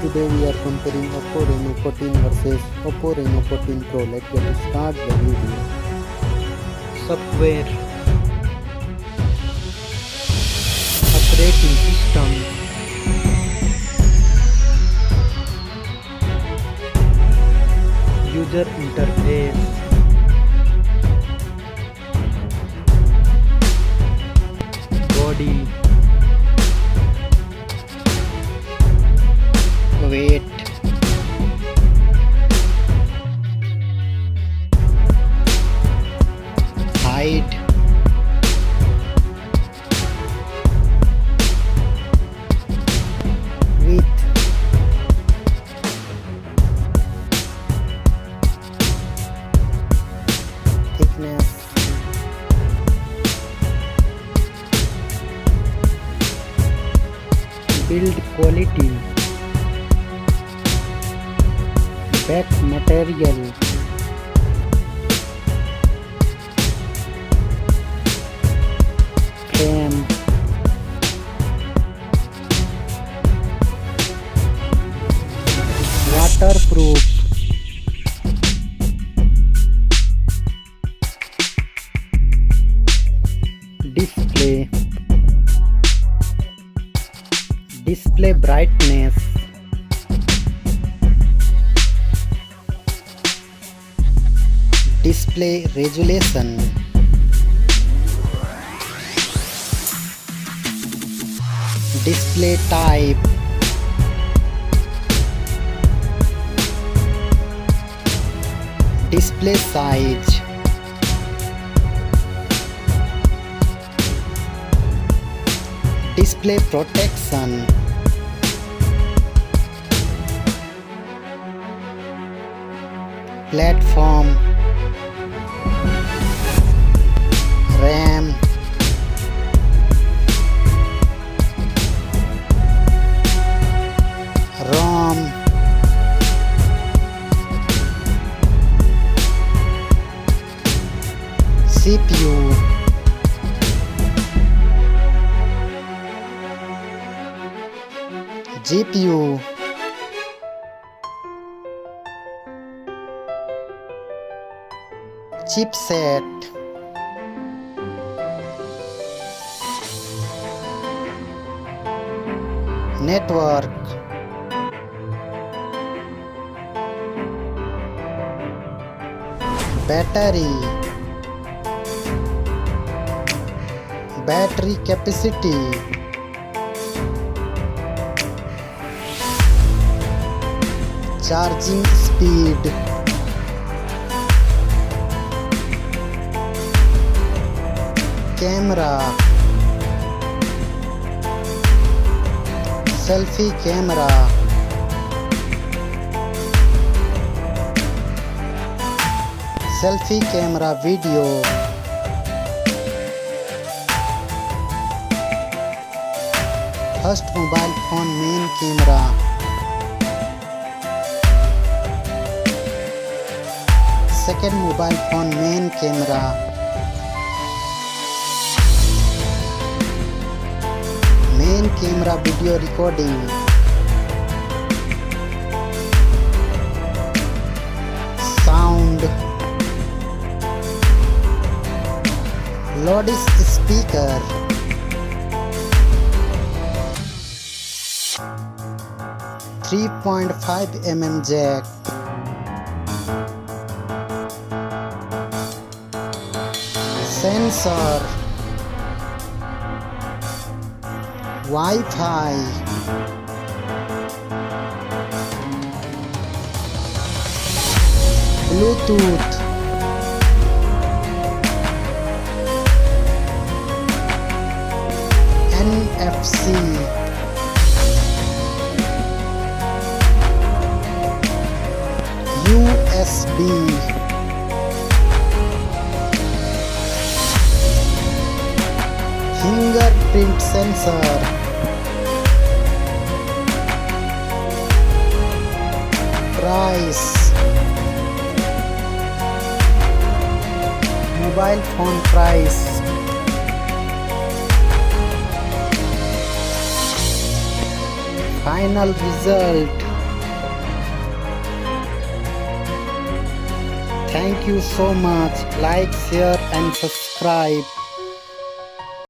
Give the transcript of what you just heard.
Today we are comparing Oppo Reno 14 versus Oppo Reno 14 Pro. Let's get start the video. Software, operating system, user interface, body, Weight, height, width, thickness, build quality, back material, frame, waterproof, display, display brightness, display resolution, display type, display size, display protection, platform, RAM, ROM, CPU, GPU, chipset, network, battery, battery capacity, charging speed, camera, selfie camera, selfie camera video, first mobile phone main camera, second mobile phone main camera, main camera video recording, sound, loudspeaker, .5 mm jack, sensor, Wi-Fi, Bluetooth, NFC, USB, fingerprint sensor, price, mobile phone price, final result. Thank you so much. Like, share and subscribe.